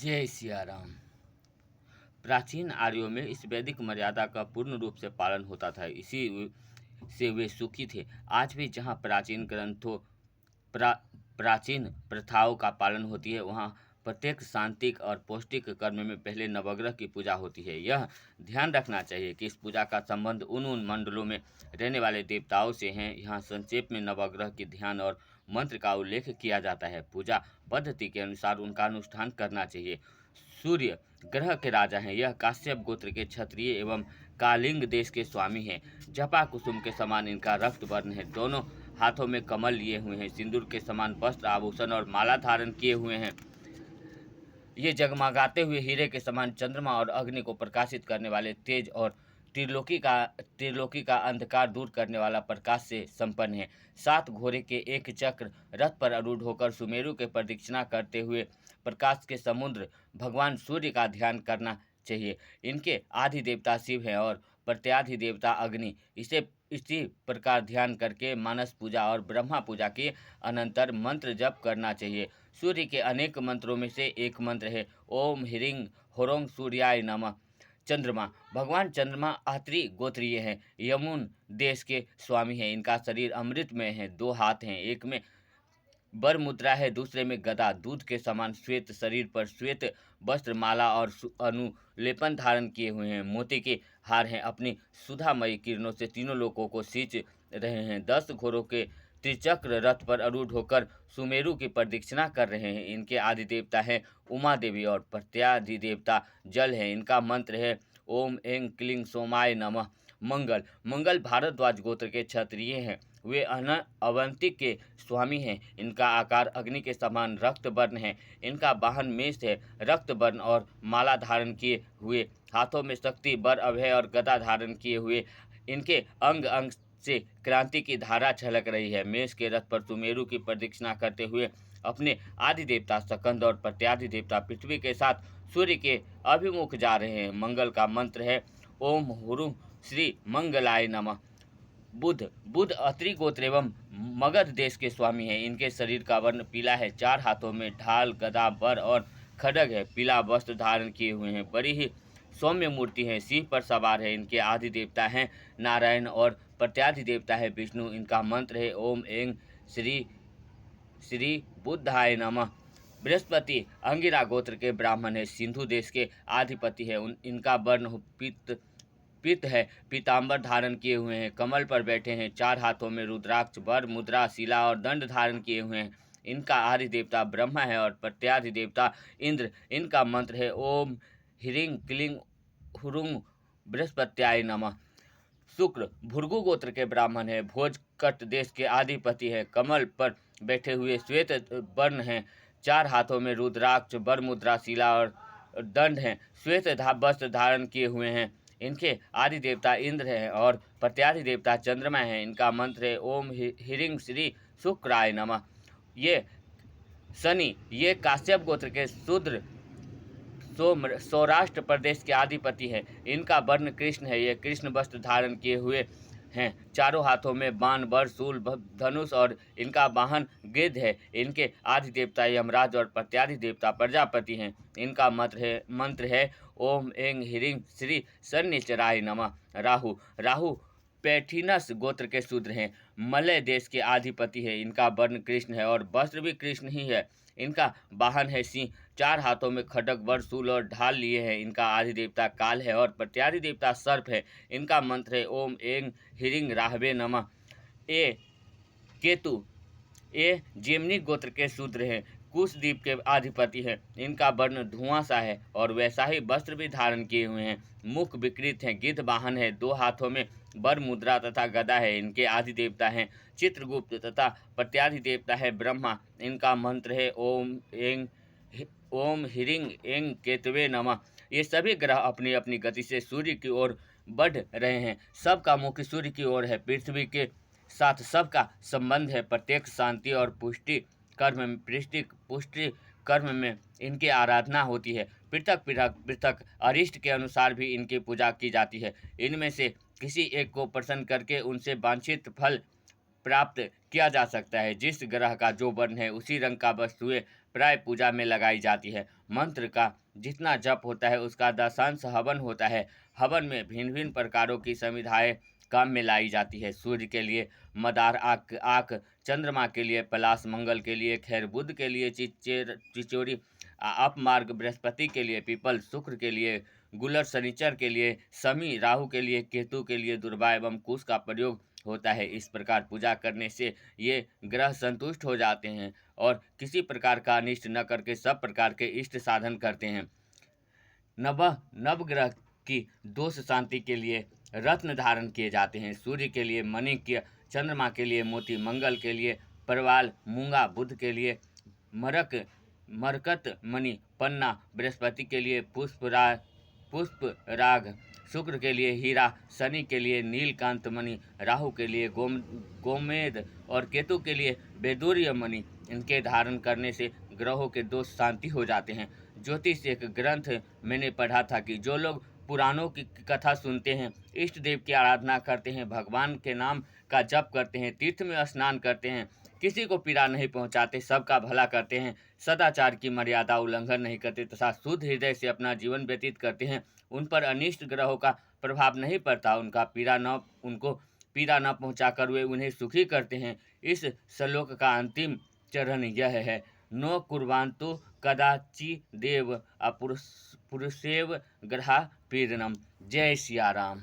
जय सिया राम। प्राचीन आर्यों में इस वैदिक मर्यादा का पूर्ण रूप से पालन होता था, इसी से वे सुखी थे। आज भी जहाँ प्राचीन ग्रंथों प्रा, प्राचीन प्रथाओं का पालन होती है, वहाँ प्रत्येक शांतिक और पौष्टिक कर्म में पहले नवग्रह की पूजा होती है। यह ध्यान रखना चाहिए कि इस पूजा का संबंध उन मंडलों में रहने वाले देवताओं से है। यहाँ संक्षेप में नवग्रह के ध्यान और मंत्र का उल्लेख किया जाता है। पूजा पद्धति के अनुसार उनका अनुष्ठान करना चाहिए। सूर्य ग्रह के राजा हैं। यह काश्यप गोत्र के क्षत्रिय एवं कालिंग देश के स्वामी हैं। जपा कुसुम के समान इनका रक्त वर्ण है। दोनों हाथों में कमल लिए हुए हैं। सिंदूर के समान वस्त्र आभूषण और माला धारण किए हुए हैं। ये जगमगाते हुए हीरे के समान चंद्रमा और अग्नि को प्रकाशित करने वाले तेज और त्रिलोकी का अंधकार दूर करने वाला प्रकाश से संपन्न है। 7 घोड़े के एक चक्र रथ पर आरूढ़ होकर सुमेरु के प्रदक्षिणा करते हुए प्रकाश के समुद्र भगवान सूर्य का ध्यान करना चाहिए। इनके आदि देवता शिव हैं और प्रत्याधि देवता अग्नि। इसी प्रकार ध्यान करके मानस पूजा और ब्रह्मा पूजा के अनंतर मंत्र जप करना चाहिए। सूर्य के अनेक मंत्रों में से एक मंत्र है ओम ह्रीं ह्रों सूर्याय नमः। चंद्रमा भगवान चंद्रमा आत्री गोत्रीय हैं। यमुन देश के स्वामी हैं। इनका शरीर अमृतमय है। 2 हाथ हैं, एक में बर मुद्रा है, दूसरे में गदा। दूध के समान श्वेत शरीर पर श्वेत वस्त्र, माला और अनुलेपन धारण किए हुए हैं। मोती के हार हैं। अपनी सुधामयी किरणों से तीनों लोकों को सींच रहे हैं। 10 घोड़ों के त्रिचक्र रथ पर आरूढ़ होकर सुमेरु की प्रदक्षिणा कर रहे हैं। इनके आदि देवता हैं उमा देवी और प्रत्याधि देवता जल है। इनका मंत्र है ओम ऐं क्लीं सोमाय नमः। मंगल भारद्वाज गोत्र के क्षत्रिय हैं। वे अवंतिक के स्वामी हैं। इनका आकार अग्नि के समान रक्त वर्ण है। इनका वाहन मेष है, रक्त वर्ण और माला धारण किए हुए। हाथों में शक्ति, बर, अभय और गदा धारण किए हुए। इनके अंग अंग से क्रांति की धारा छलक रही है। मेष के रथ पर सुमेरु की प्रदक्षिणा करते हुए अपने आदि देवता स्कंद और प्रत्यादि देवता पृथ्वी के साथ सूर्य के अभिमुख जा रहे हैं। मंगल का मंत्र है ओम हुरुं श्री मंगलाय नमः। बुध अत्रि गोत्र एवं मगध देश के स्वामी हैं। इनके शरीर का वर्ण पीला है। 4 हाथों में ढाल, गदा, बर और खड्ग है। पीला वस्त्र धारण किए हुए हैं। बड़ी ही सौम्य मूर्ति है। सिंह पर सवार है। इनके आदि देवता हैं नारायण और प्रत्यादि देवता है विष्णु। इनका मंत्र है ओम ऐं श्री श्री बुद्धाय नमः। बृहस्पति अंगिरा गोत्र के ब्राह्मण है। सिंधु देश के अधिपति है। इनका वर्ण पित्त है। पीताम्बर धारण किए हुए हैं। कमल पर बैठे हैं। 4 हाथों में रुद्राक्ष, वर, मुद्रा, शिला और दंड धारण किए हुए हैं। इनका आदि देवता ब्रह्मा है और प्रत्यादि देवता इंद्र। इनका मंत्र है ओम ह्रीं क्लीं हुरुं बृहस्पत्याय नमः। शुक्र भृगु गोत्र के ब्राह्मण है। भोजकट देश के अधिपति है। कमल पर बैठे हुए श्वेत वर्ण हैं। 4 हाथों में रुद्राक्ष, वर, मुद्रा, शिला और दंड हैं। श्वेत वस्त्र धारण किए हुए हैं। इनके आदि देवता इंद्र हैं और प्रत्यादि देवता चंद्रमा हैं। इनका मंत्र है ओम ह्रीं श्री शुक्राय नमः। ये शनि ये काश्यप गोत्र के शूद्र सौराष्ट्र प्रदेश के अधिपति है। इनका वर्ण कृष्ण है। ये कृष्ण वस्त्र धारण किए हुए हैं। चारों हाथों में बाण, बर, शूल, धनुष और इनका वाहन गिद्ध है। इनके आदि देवता यमराज और प्रत्यादि देवता प्रजापति हैं। इनका मंत्र है ओम ऐं ह्रीं श्री शनिचराय नमः। राहु पैठिनस गोत्र के शूद्र हैं। मलय देश के अधिपति है। इनका वर्ण कृष्ण है और वस्त्र भी कृष्ण ही है। इनका वाहन है सिंह। 4 हाथों में खड्ग, वर, शूल और ढाल लिए हैं। इनका आदि देवता काल है और प्रत्यादि देवता सर्प है। इनका मंत्र है ओम ऐं ह्रीं राहवे नमः। ए केतु ये जेमनी गोत्र के शूद्र हैं। कुशद्वीप के अधिपति हैं। इनका वर्ण धुआं सा है और वैसा ही वस्त्र भी धारण किए हुए हैं। मुख विकृत है। गिद्ध वाहन है। 2 हाथों में बर, मुद्रा तथा गदा है। इनके आदि देवता हैं चित्रगुप्त तथा प्रत्यादि देवता है ब्रह्मा। इनका मंत्र है ओम ह्रीं ऐं केतवे नमः। ये सभी ग्रह अपनी अपनी गति से सूर्य की ओर बढ़ रहे हैं। सबका मुख सूर्य की ओर है। पृथ्वी के साथ सबका संबंध है। प्रत्येक शांति और पुष्टि कर्म में इनकी आराधना होती है। पृथक अरिष्ट के अनुसार भी इनकी पूजा की जाती है। इनमें से किसी एक को प्रसन्न करके उनसे वांछित फल प्राप्त किया जा सकता है। जिस ग्रह का जो वर्ण है उसी रंग का वस्तुएं प्राय पूजा में लगाई जाती है। मंत्र का जितना जप होता है उसका 10 हवन होता है। हवन में भिन्न भिन्न प्रकारों की समिधाएं काम में लाई जाती है। सूर्य के लिए मदार आक आक, चंद्रमा के लिए पलाश, मंगल के लिए खैर, बुध के लिए चिचोरी, अपमार्ग, बृहस्पति के लिए पीपल, शुक्र के लिए गुलर, शनिचर के लिए शमी, राहु के लिए केतु के लिए दुर्वा एवं कुश का प्रयोग होता है। इस प्रकार पूजा करने से ये ग्रह संतुष्ट हो जाते हैं और किसी प्रकार का अनिष्ट न करके सब प्रकार के इष्ट साधन करते हैं। नवग्रह की दोष शांति के लिए रत्न धारण किए जाते हैं। सूर्य के लिए माणिक्य, चंद्रमा के लिए मोती, मंगल के लिए परवाल मूंगा, बुध के लिए मरकत मणि पन्ना, बृहस्पति के लिए पुष्पराग, शुक्र के लिए हीरा, शनि के लिए नीलकांत मणि, राहु के लिए गोमेद और केतु के लिए वैदूर्य मणि। इनके धारण करने से ग्रहों के दोष शांति हो जाते हैं। ज्योतिष एक ग्रंथ मैंने पढ़ा था कि जो लोग पुराणों की कथा सुनते हैं, इष्ट देव की आराधना करते हैं, भगवान के नाम का जप करते हैं, तीर्थ में स्नान करते हैं, किसी को पीड़ा नहीं पहुंचाते, सबका भला करते हैं, सदाचार की मर्यादा उल्लंघन नहीं करते तथा शुद्ध हृदय से अपना जीवन व्यतीत करते हैं, उन पर अनिष्ट ग्रहों का प्रभाव नहीं पड़ता। उनको पीड़ा न पहुंचाकर वे उन्हें सुखी करते हैं। इस श्लोक का अंतिम चरण यह है, नो कुर्वान्तु कदाचिदेव पुरुषेव ग्रहा पीड़नम। जय सिया राम।